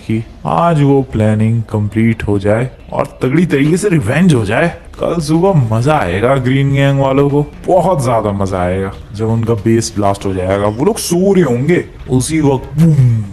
की आज वो प्लानिंग कंप्लीट हो जाए और तगड़ी तरीके से रिवेंज हो जाए। कल सुबह मजा आएगा ग्रीन गैंग वालों को, बहुत ज्यादा मजा आएगा जब उनका बेस ब्लास्ट हो जाएगा। वो लोग सो रहे होंगे, उसी वक्त बूम,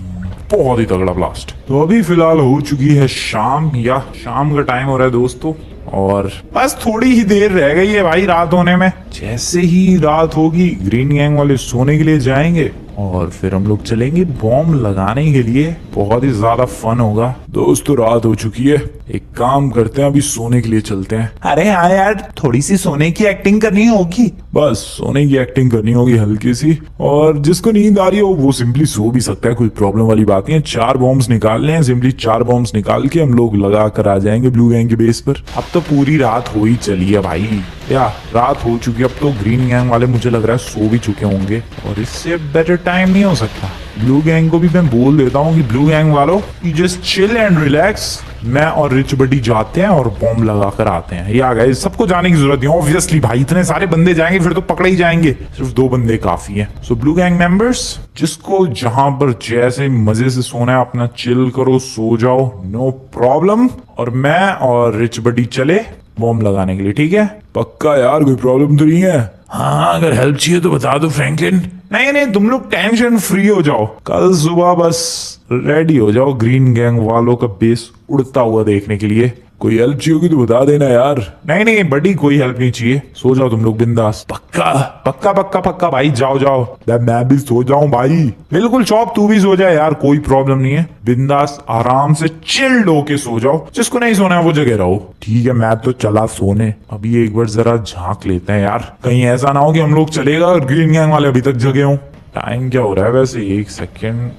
बहुत ही तगड़ा ब्लास्ट। तो अभी फिलहाल हो चुकी है शाम, या शाम का टाइम हो रहा है दोस्तों, और बस थोड़ी ही देर रह गई है भाई रात होने में। जैसे ही रात होगी ग्रीन गैंग वाले सोने के लिए जाएंगे और फिर हम लोग चलेंगे बॉम्ब लगाने के लिए। बहुत ही ज्यादा फन होगा। दोस्तों रात हो चुकी है, एक काम करते हैं अभी सोने के लिए चलते हैं। अरे हाँ यार, थोड़ी सी सोने की एक्टिंग करनी होगी। बस सोने की एक्टिंग करनी होगी हल्की सी, और जिसको नींद आ रही हो वो सिंपली सो भी सकता है, कोई प्रॉब्लम वाली बात नहीं है। 4 बॉम्ब्स निकालने हैं, सिंपली 4 बॉम्ब्स निकाल के हम लोग लगा कर आ जाएंगे ब्लू गैंग के बेस पर। अब तो पूरी रात हो ही चली है भाई, या रात हो चुकी है। अब तो ग्रीन गैंग वाले मुझे लग रहा है सो भी चुके होंगे, और इससे बेटर टाइम नहीं हो सकता। ब्लू गैंग को भी मैं बोल देता हूँ कि ब्लू गैंग वालों you just chill and relax. मैं और रिच बडी जाते हैं और बॉम्ब लगा कर आते हैं। या गाइस सबको जाने की जरूरत नहीं, ऑब्वियसली भाई इतने सारे बंदे जाएंगे फिर तो पकड़े ही जाएंगे, सिर्फ 2 बंदे काफी हैं। सो ब्लू गैंग मेंबर्स, जिसको जहां पर जैसे मजे से सोना है अपना चिल करो, सो जाओ, नो प्रॉब्लम। और मैं और रिच बडी चले बॉम्ब लगाने के लिए, ठीक है? पक्का यार, कोई प्रॉब्लम तो नहीं है? हाँ, अगर हेल्प चाहिए तो बता दो फ्रैंकलिन। नहीं नहीं, तुम लोग टेंशन फ्री हो जाओ, कल सुबह बस रेडी हो जाओ ग्रीन गैंग वालों का बेस उड़ता हुआ देखने के लिए। कोई हेल्प चाहिए होगी तो बता देना यार। नहीं नहीं बड़ी, कोई हेल्प नहीं चाहिए, सो जाओ तुम लोग बिंदास। पक्का पक्का पक्का पक्का भाई, जाओ जाओ। मैं भी सो जाऊं भाई, बिल्कुल चौप, तू भी सो जाए यार, कोई प्रॉब्लम नहीं है। बिंदास आराम से चिल्ड होके सो जाओ, जिसको नहीं सोना है वो जगह रहो, ठीक है? मैं तो चला सोने। अभी एक बार जरा झांक लेते हैं यार, कहीं ऐसा ना हो कि हम लोग चलेगा और ग्रीन गैंग वाले अभी तक जगे हों। टाइम क्या हो रहा है वैसे? 1 सेकेंड,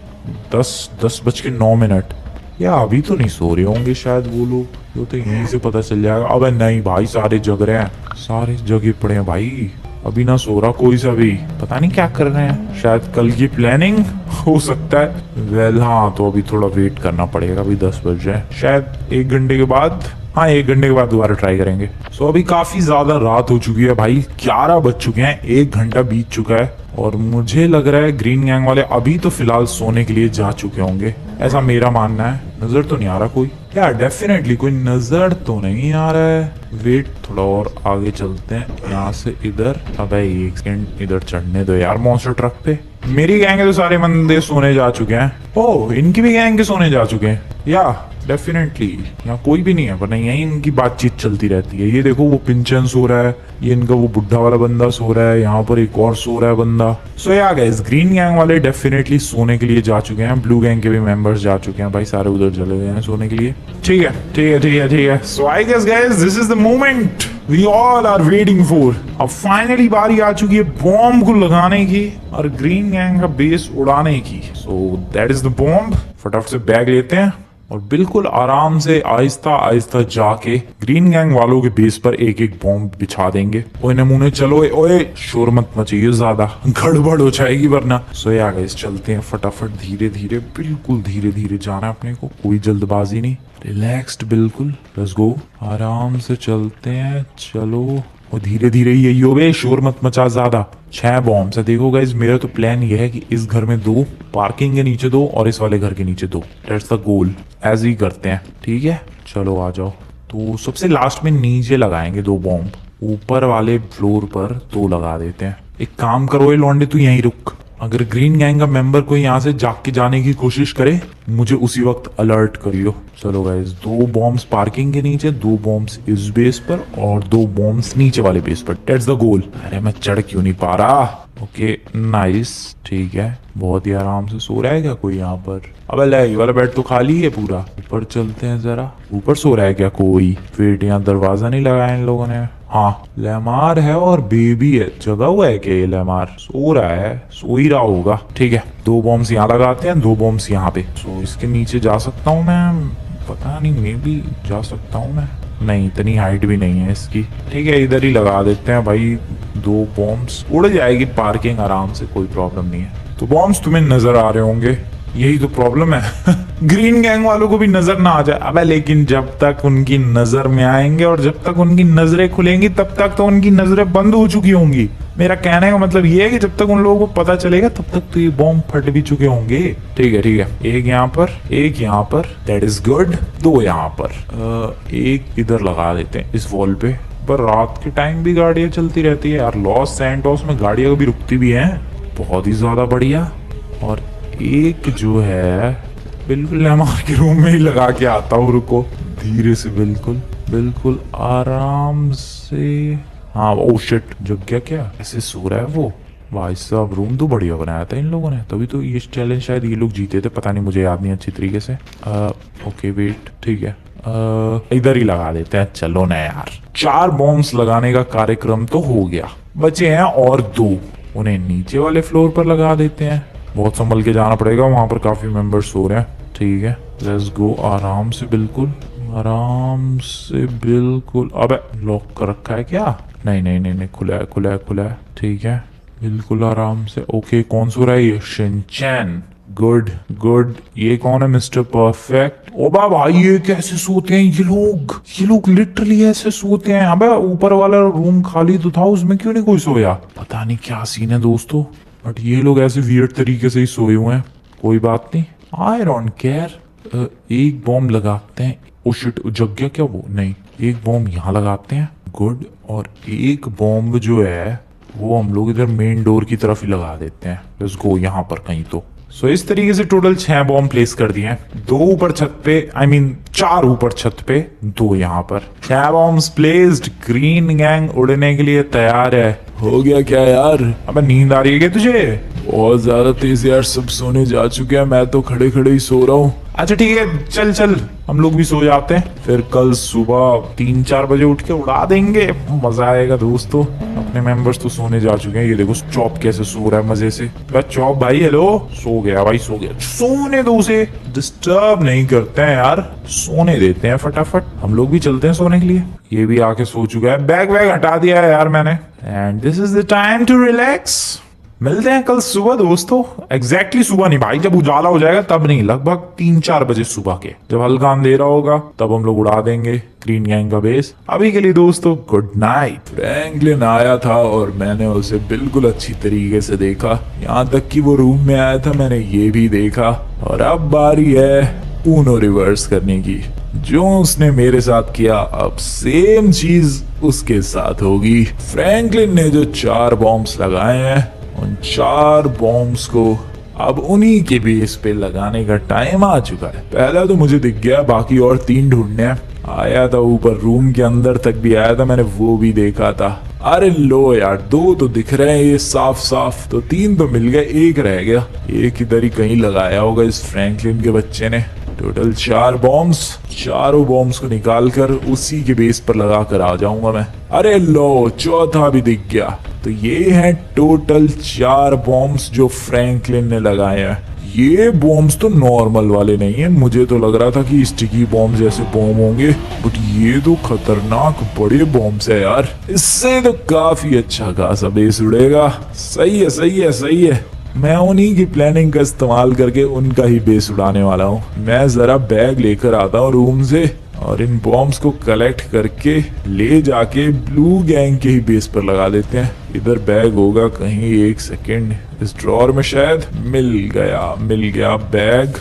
10:09। या अभी तो नहीं सो रहे होंगे शायद वो लोग, वो तो यहीं से पता चल जाएगा। अबे नहीं भाई, सारे जग रहे हैं, सारे जगे पड़े हैं भाई। अभी ना सो रहा कोई सा भी, पता नहीं क्या कर रहे हैं, शायद कल की प्लानिंग हो सकता है। वेल हाँ, तो अभी थोड़ा वेट करना पड़ेगा, अभी 10 बज रहे हैं, शायद 1 घंटे के बाद, हाँ 1 घंटे के बाद दोबारा ट्राई करेंगे। सो अभी काफी ज्यादा रात हो चुकी है भाई, 11 बज चुके हैं, 1 घंटा बीत चुका है, और मुझे लग रहा है ग्रीन गैंग वाले अभी तो फिलहाल सोने के लिए जा चुके होंगे, ऐसा मेरा मानना है। नजर तो नहीं आ रहा कोई, यार डेफिनेटली कोई नजर तो नहीं आ रहा है। वेट, थोड़ा और आगे चलते हैं, यहाँ से इधर। अबे 1 सेकंड, इधर चढ़ने दो यार मॉन्स्टर ट्रक पे। मेरी गैंग के तो सारे बंदे सोने जा चुके हैं। ओह, इनकी भी गैंग के सोने जा चुके हैं, या डेफिनेटली यहाँ कोई भी नहीं है, पर नहीं, यही इनकी बातचीत चलती रहती है। ये देखो वो पिंचन सो रहा है, ये इनका वो बुढ़ा वाला बंदा सो रहा है, यहाँ पर एक और सो रहा है बंदा। सो या गाइस, ग्रीन गैंग वाले डेफिनेटली सोने के लिए जा चुके हैं, ब्लू गैंग के भी मेंबर्स जा चुके हैं भाई, सारे उधर चले गए हैं सोने के लिए। ठीक है ठीक है ठीक है ठीक है। So I guess guys this is the moment we all are waiting for. अब फाइनली बारी आ चुकी है बॉम्ब को लगाने की और ग्रीन गैंग का बेस उड़ाने की। So that is the bomb. फटाफट से बैग लेते हैं और बिल्कुल आराम से आहिस्ता आहिस्ता जाके ग्रीन गैंग वालों के बेस पर एक एक बॉम्ब बिछा देंगे। ओए नमूने चलो, ओए शोर मत मचाइए, ज्यादा गड़बड़ हो जाएगी वरना। सो या गाइस चलते हैं फटाफट, धीरे धीरे, बिल्कुल धीरे धीरे जाना है अपने को, कोई जल्दबाजी नहीं, रिलैक्स्ड बिल्कुल। लेट्स गो, आराम से चलते हैं, चलो। और धीरे धीरे ही, यही हो बे, शोर मत मचा ज्यादा। 6 बॉम्ब है, देखो गाइस, मेरा तो प्लान ये है कि इस घर में 2, पार्किंग के नीचे 2 और इस वाले घर के नीचे 2। दैट्स द गोल, ऐसे ही करते हैं, ठीक है? चलो आ जाओ। तो सबसे लास्ट में नीचे लगाएंगे 2 बॉम्ब, ऊपर वाले फ्लोर पर 2 लगा देते हैं। एक काम करो ये लौंडे, तू यहीं रुक, अगर ग्रीन गैंग का मेंबर कोई यहाँ से जाग के जाने की कोशिश करे मुझे उसी वक्त अलर्ट करियो। चलो गाइस, 2 बॉम्ब्स पार्किंग के नीचे, 2 बॉम्ब्स इस बेस पर और 2 बॉम्ब्स नीचे वाले बेस पर। That's the goal. अरे मैं चढ़ क्यों नहीं पा रहा? ओके नाइस, ठीक है। बहुत ही आराम से सो रहा है क्या कोई यहाँ पर? अबे ले, ये वाला बेड तो खाली है पूरा। ऊपर चलते हैं जरा, ऊपर सो रहा है क्या कोई? वेट, यहाँ दरवाजा नहीं लगाया इन लोगों ने। हाँ, लेमार है और बेबी है, जगा हुआ है क्या ये लेमार? सो रहा है, सो ही रहा होगा। ठीक है, 2 बॉम्ब्स यहाँ लगाते हैं, 2 बॉम्ब्स यहाँ पे। सो इसके नीचे जा सकता हूँ मैं? पता नहीं, मे बी जा सकता हूँ मैं, नहीं इतनी हाइट भी नहीं है इसकी। ठीक है, इधर ही लगा देते हैं भाई, 2 बॉम्ब्स, उड़ जाएगी पार्किंग आराम से, कोई प्रॉब्लम नहीं है। तो बॉम्ब्स तुम्हें नजर आ रहे होंगे, यही तो प्रॉब्लम है ग्रीन गैंग वालों को भी नजर ना आ जाए। अबे लेकिन जब तक उनकी नजर में आएंगे और जब तक उनकी नजरें खुलेंगी तब तक तो उनकी नजरें बंद हो चुकी होंगी। मेरा कहने का मतलब ये है कि जब तक उन लोगों को पता चलेगा तब तक तो ये बॉम्ब फट भी चुके होंगे। ठीक है ठीक है, एक यहाँ पर, एक यहाँ पर, दैट इज गुड। दो यहाँ पर, एक इधर लगा देते हैं इस वॉल पे। पर रात के टाइम भी गाड़ियां चलती रहती है यार, लॉस सैंटोस में गाड़ियां कभी रुकती भी हैं, बहुत ही ज्यादा बढ़िया। और एक जो है बिल्कुल एमआर के रूम में ही लगा के आता हूँ, रुको धीरे से, बिल्कुल बिल्कुल आराम से। हाँ ओ शिट, जग गया क्या? ऐसे सो रहा है वो? भाई साहब रूम तो बढ़िया बनाया था इन लोगों ने, तभी तो ये चैलेंज शायद ये लोग जीते थे, पता नहीं, मुझे याद नहीं अच्छी तरीके से। ओके वेट, ठीक है, इधर ही लगा देते हैं। चलो ना यार, 4 बॉम्ब्स लगाने का कार्यक्रम तो हो गया, बचे हैं और 2। उन्हें नीचे वाले फ्लोर पर लगा देते हैं। बहुत संभल के जाना पड़ेगा, वहां पर काफी मेंबर्स सो रहे हैं। ठीक है, लेट्स गो, आराम से, बिल्कुल आराम से, बिल्कुल। अबे लॉक कर रखा है क्या? नहीं नहीं नहीं नहीं, खुला है खुला है खुला है। ठीक है, बिल्कुल आराम से। ओके, कौन सो रहा है ये? शिनचैन। Good good. ये कौन है? Mister perfect. ओ भाई ये कैसे सोते हैं ये लोग लिटरली ऐसे सोते हैं। अबे ऊपर वाला रूम खाली तो था, उसमें क्यों नहीं कोई सोया? पता नहीं क्या सीन है दोस्तों, बट ये लोग ऐसे वियर्ड तरीके से ही सोए हुए हैं। कोई बात नहीं, आई डोंट केयर। एक बॉम्ब लगाते हैं। ओ शिट, जग गया क्या वो? नहीं, एक बॉम्ब यहाँ लगाते हैं। गुड। और एक बॉम्ब जो है वो हम लोग इधर मेन डोर की तरफ ही लगा देते हैं। लेट्स गो, यहाँ पर कहीं तो। सो इस तरीके से टोटल 6 बॉम्ब प्लेस कर दिए हैं। 2 ऊपर छत पे, आई मीन 4 ऊपर छत पे, 2 यहाँ पर। 6 बॉम्ब्स प्लेस्ड। ग्रीन गैंग उड़ने के लिए तैयार है। हो गया क्या यार? अबे नींद आ रही है क्या तुझे? बहुत ज्यादा तेज यार, सब सोने जा चुके हैं, मैं तो खड़े खड़े ही सो रहा हूँ। अच्छा ठीक है, चल चल हम लोग भी सो जाते हैं, फिर कल सुबह 3-4 बजे उठ के उड़ा देंगे, मजा आएगा दोस्तों। अपने मेंबर्स तो सोने जा चुके हैं। ये देखो चॉप कैसे सो रहा है मजे से। बस चॉप भाई, हेलो। सो गया भाई, सो गया। सोने दो उसे, डिस्टर्ब नहीं करते हैं यार, सोने देते हैं फटाफट। हम लोग भी चलते हैं सोने के लिए। ये भी आके सो चुका है, बैग वैग हटा दिया है यार मैंने। And this is the time to relax. मिलते हैं कल सुबह दोस्तों। एग्जैक्टली सुबह नहीं भाई, जब उजाला हो जाएगा तब नहीं, लगभग 3-4 बजे सुबह के, जब हल्का अंधेरा होगा तब हम लोग उड़ा देंगे ग्रीन गैंग का बेस। अभी के लिए दोस्तों गुड नाइट। फ्रैंकलिन आया था और मैंने उसे बिल्कुल अच्छी तरीके से देखा, यहाँ तक कि वो रूम में आया था, मैंने ये भी देखा। और अब बारी है ऊनो रिवर्स करने की। जो उसने मेरे साथ किया, अब सेम चीज उसके साथ होगी। फ्रैंकलिन ने जो 4 बॉम्ब्स लगाए हैं, उन 4 बॉम्ब्स को अब उन्हीं के बेस पे लगाने का टाइम आ चुका है। पहला तो मुझे दिख गया, बाकी और 3 ढूंढने हैं। आया था ऊपर, रूम के अंदर तक भी आया था, मैंने वो भी देखा था। अरे लो यार, 2 तो दिख रहे हैं ये साफ साफ, तो 3 तो मिल गए, 1 रह गया। एक इधर ही कहीं लगाया होगा इस फ्रैंकलिन के बच्चे ने। टोटल 4 बॉम्ब्स, चारों बॉम्ब्स को निकाल कर उसी के बेस पर लगा कर आ जाऊंगा मैं। अरे लो, चौथा भी दिख गया। तो ये हैं टोटल 4 बॉम्ब्स जो फ्रैंकलिन ने लगाए हैं। ये बॉम्ब्स तो नॉर्मल वाले नहीं है, मुझे तो लग रहा था कि स्टिकी बॉम्ब जैसे बॉम्ब होंगे, बट ये तो खतरनाक बड़े बॉम्ब्स है यार। इससे तो काफी अच्छा खासा बेस उड़ेगा। सही है सही है सही है। मैं उन्हीं की प्लानिंग का इस्तेमाल करके उनका ही बेस उड़ाने वाला हूँ। मैं जरा बैग लेकर आता हूँ रूम से और इन बॉम्ब्स को कलेक्ट करके ले जाके ब्लू गैंग के ही बेस पर लगा देते हैं। इधर बैग होगा कहीं, 1 सेकेंड, इस ड्रॉर में शायद। मिल गया बैग।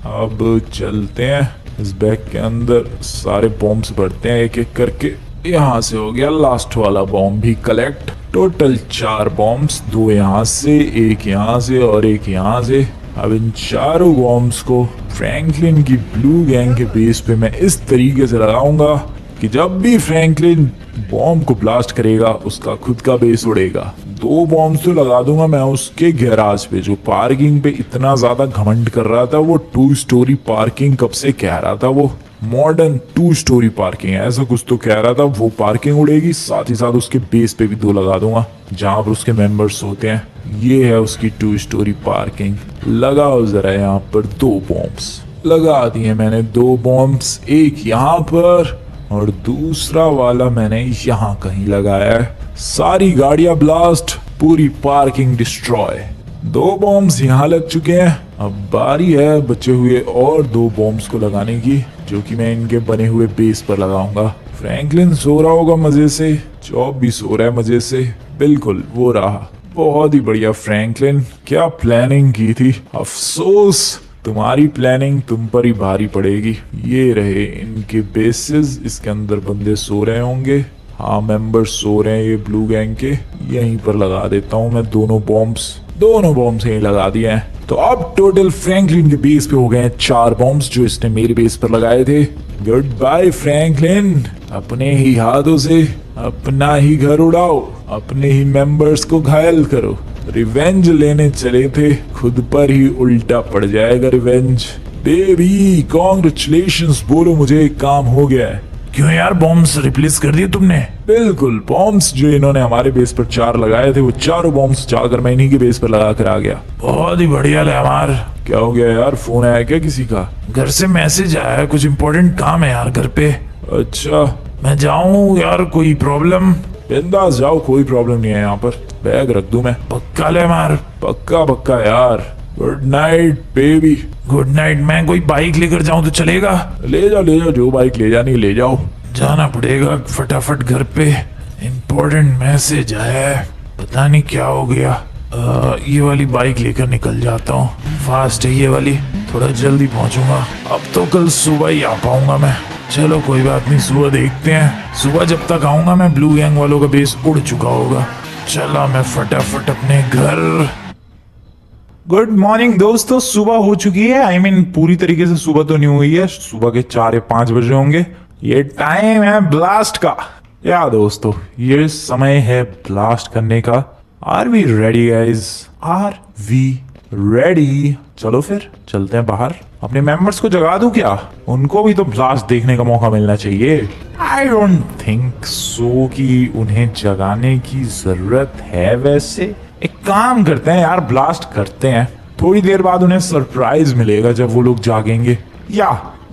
अब चलते हैं, इस बैग के अंदर सारे बॉम्ब्स भरते हैं एक एक करके। यहाँ से हो गया लास्ट वाला बॉम्ब भी कलेक्ट। टोटल 4 बॉम्ब्स, 2 यहाँ से, 1 यहाँ से और 1 यहाँ से। अब इन चारों बॉम्ब्स को फ्रैंकलिन की ब्लू गैंग के बेस पे मैं इस तरीके से लगाऊंगा कि जब भी फ्रैंकलिन बॉम्ब को ब्लास्ट करेगा, उसका खुद का बेस उड़ेगा। 2 बॉम्ब्स तो लगा दूंगा मैं उसके गैराज पे, जो पार्किंग पे इतना ज्यादा घमंड कर रहा था। वो 2 स्टोरी पार्किंग कब से कह रहा था, वो मॉडर्न 2 स्टोरी पार्किंग है, ऐसा कुछ तो कह रहा था। वो पार्किंग उड़ेगी, साथ ही साथ उसके बेस पे भी 2 लगा दूंगा जहां पर उसके मेंबर्स होते हैं। ये है उसकी 2 स्टोरी पार्किंग। लगाओ जरा यहाँ पर 2 बॉम्ब्स। लगा दिए मैंने 2 बॉम्ब्स, एक यहाँ पर और दूसरा वाला मैंने यहाँ कहीं लगाया है। सारी गाड़ियां ब्लास्ट, पूरी पार्किंग डिस्ट्रॉय। 2 बॉम्ब्स यहाँ लग चुके हैं। अब बारी है बचे हुए और 2 बॉम्ब्स को लगाने की, जो कि मैं इनके बने हुए बेस पर लगाऊंगा। फ्रैंकलिन सो रहा होगा मजे से, जॉब भी सो रहा है मजे से। बिल्कुल वो रहा, बहुत ही बढ़िया फ्रैंकलिन, क्या प्लानिंग की थी। अफसोस तुम्हारी प्लानिंग तुम पर ही भारी पड़ेगी। ये रहे इनके बेसिस, इसके अंदर बंदे सो रहे होंगे। हाँ, मेंबर्स सो रहे हैं ये ब्लू गैंग के। यहीं पर लगा देता हूँ मैं दोनों बॉम्ब्स यहीं लगा दिए हैं। तो अब टोटल फ्रैंकलिन के बेस पे हो गए हैं 4 बॉम्ब्स, जो इसने मेरे बेस पर लगाए थे। गुड बाय फ्रैंकलिन, अपने ही हाथों से अपना ही घर उड़ाओ, अपने ही मेंबर्स को घायल करो। रिवेंज लेने चले थे, खुद पर ही उल्टा पड़ जाएगा रिवेंज। बेबी कॉन्ग्रेचुलेशंस बोलो, मुझे एक काम हो गया है। क्यों यार, बॉम्ब्स रिप्लेस कर दिए तुमने? बिल्कुल, बॉम्ब्स जो इन्होंने हमारे बेस पर 4 लगाए थे, वो चारों बॉम्ब्स जाकर मैं इन्हीं के बेस पर लगा कर आ गया। बहुत ही बढ़िया लहमार। क्या हो गया यार, फोन आया क्या किसी का? घर से मैसेज आया है, कुछ इम्पोर्टेंट काम है यार घर पे। अच्छा, मैं जाऊं यार, कोई प्रॉब्लम? बिंदास जाओ, कोई प्रॉब्लम नहीं है यहाँ पर। बैग रख दूं मैं? पक्का लहमार? पक्का पक्का यार। Good night baby. Good night. मैं कोई बाइक लेकर जाऊं तो चलेगा? ले जाओ, जो बाइक ले जानी ले जाओ। जाना पड़ेगा फटाफट घर पे, इम्पोर्टेंट मैसेज आया है, पता नहीं क्या हो गया। ये वाली बाइक लेकर निकल जाता हूँ, फास्ट है ये वाली, थोड़ा जल्दी पहुंचूंगा। अब तो कल सुबह ही आ पाऊंगा मैं। चलो कोई बात नहीं, सुबह देखते हैं। सुबह जब तक आऊंगा मैं, ब्लू गैंग वालों का बेस उड़ चुका होगा। चला मैं फटाफट अपने घर। गुड मॉर्निंग दोस्तों, सुबह हो चुकी है। I mean, पूरी तरीके से सुबह तो नहीं हुई है, सुबह के 4 या 5 बजे होंगे। ये टाइम है ब्लास्ट का। या दोस्तों, ये समय है ब्लास्ट करने का। Are we ready guys? Are we ready? चलो फिर चलते हैं बाहर। अपने मेंबर्स को जगा दूं क्या? उनको भी तो ब्लास्ट देखने का मौका मिलना चाहिए। आई डोंट थिंक सो कि उन्हें जगाने की जरूरत है। वैसे एक काम करते हैं यार, ब्लास्ट करते हैं। थोड़ी देर बाद उन्हें सरप्राइज मिलेगा जब वो लोग जागेंगे। या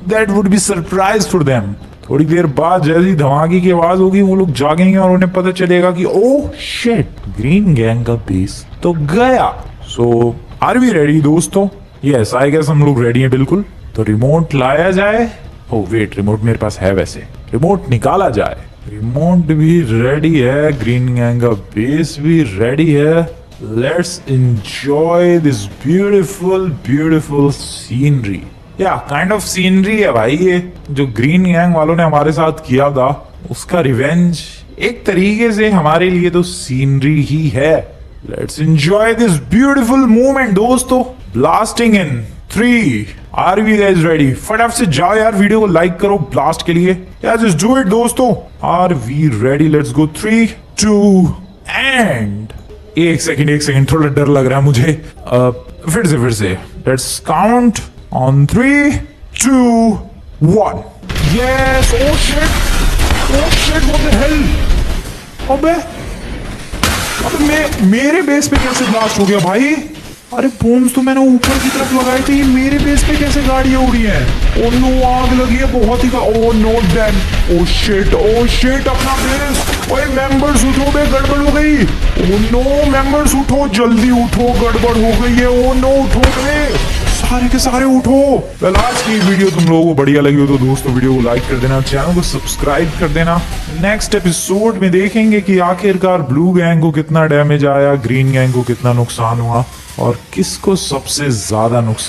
that would be surprise for them. थोड़ी देर बाद जैसी धमाके की आवाज होगी, वो लोग जागेंगे और उन्हें पता चलेगा कि ओह शिट, ग्रीन गैंग का बेस तो गया। सो आर वी रेडी दोस्तों? यस, आई गेस हम लोग रेडी हैं बिल्कुल। तो रिमोट लाया जाए। ओह वेट, रिमोट मेरे पास है, वैसे रिमोट निकाला जाए। रिमोट भी रेडी है, ग्रीन गैंग का बेस भी रेडी है। Let's enjoy this beautiful scenery. या काइंड ऑफ सीनरी है भाई ये, जो ग्रीन गैंग वालों ने हमारे साथ किया था, उसका रिवेंज एक तरीके से हमारे लिए तो सीनरी ही है। Let's enjoy this beautiful moment दोस्तों। Blasting in 3। Are we guys ready? फटाफट से जाओ यार, वीडियो को लाइक करो ब्लास्ट के लिए। यार जस्ट डू इट दोस्तों। Are we ready? Let's go 3, 2 and एक सेकंड, थोड़ा डर लग रहा है मुझे। फिर से let's count on 3, 2, 1। Yes. Oh shit, what the hell. अबे मेरे बेस पे कैसे ब्लास्ट हो गया भाई? अरे बॉम्ब्स तो मैंने ऊपर की तरफ लगाए थे, ये मेरे बेस पे कैसे गाड़ियां उड़ी हैं? ओह नो, आग लगी है बहुत ही। Oh no damn, oh shit, अपना बेस। ओए मेंबर्स उठो बे, गड़बड़ हो गई। ओह नो मेंबर्स उठो, जल्दी उठो, गड़बड़ हो गई है। ओह नो, उठो बे, सारे के सारे उठो। वेल, आज की वीडियो तुम लोगों को बढ़िया लगी हो तो दोस्तों वीडियो को लाइक कर देना, चैनल को सब्सक्राइब कर देना। नेक्स्ट एपिसोड में देखेंगे कि आखिरकार ब्लू गैंग को कितना डैमेज आया, ग्रीन गैंग को कितना नुकसान हुआ और किसको सबसे ज्यादा नुकसान